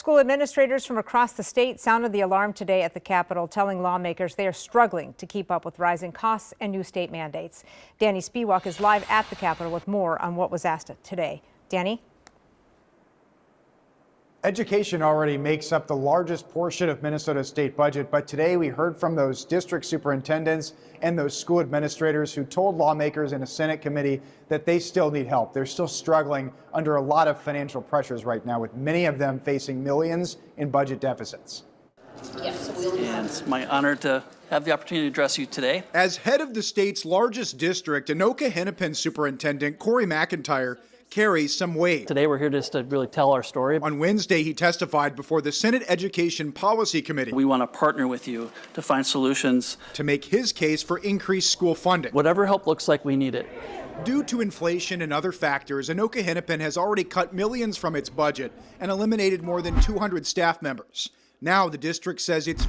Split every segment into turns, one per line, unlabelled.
School administrators from across the state sounded the alarm today at the Capitol, telling lawmakers they are struggling to keep up with rising costs and new state mandates. Danny Spiewak is live at the Capitol with more on what was asked today. Danny?
Education already makes up the largest portion of Minnesota's state budget, but today we heard from those district superintendents and those school administrators who told lawmakers in a Senate committee that they still need help. They're still struggling under a lot of financial pressures right now, with many of them facing millions in budget deficits.
And it's my honor to have the opportunity to address you today.
As head of the state's largest district, Anoka Hennepin Superintendent Corey McIntyre carries some weight.
Today we're here just to really tell our story.
On Wednesday, he testified before the Senate Education Policy Committee.
We want to partner with you to find solutions
to make his case for increased school funding.
Whatever help looks like, we need it.
Due to inflation and other factors, Anoka Hennepin has already cut millions from its budget and eliminated more than 200 staff members. Now the district says it's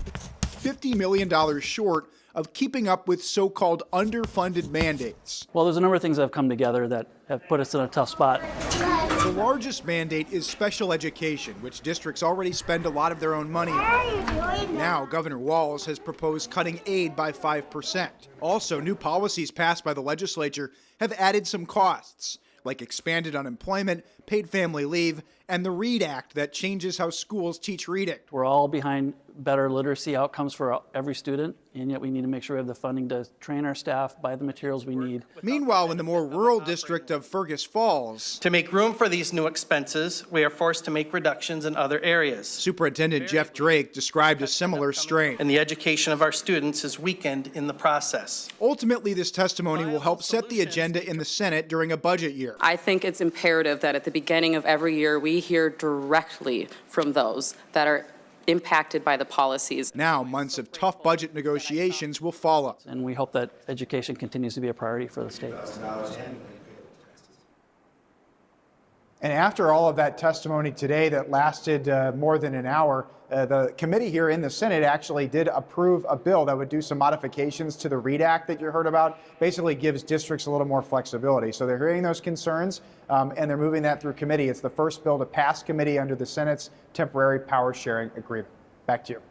$50 million short of keeping up with so-called underfunded mandates.
Well, there's a number of things that have come together that have put us in a tough spot.
The largest mandate is special education, which districts already spend a lot of their own money on. Now, Governor Walz has proposed cutting aid by 5%. Also, new policies passed by the legislature have added some costs, like expanded unemployment, paid family leave, and the READ Act that changes how schools teach reading.
We're all behind better literacy outcomes for every student, and yet we need to make sure we have the funding to train our staff, buy the materials we need.
Meanwhile, in the more rural district of Fergus Falls,
to make room for these new expenses, we are forced to make reductions in other areas.
Superintendent Jeff Drake described a similar strain.
And the education of our students is weakened in the process.
Ultimately, this testimony will help set the agenda in the Senate during a budget year.
I think it's imperative that at the beginning of every year, we hear directly from those that are impacted by the policies.
Now, months of tough budget negotiations will follow.
And we hope that education continues to be a priority for the state.
And after all of that testimony today that lasted more than an hour, the committee here in the Senate actually did approve a bill that would do some modifications to the READ Act that you heard about. Basically gives districts a little more flexibility. So they're hearing those concerns and they're moving that through committee. It's the first bill to pass committee under the Senate's temporary power sharing agreement. Back to you.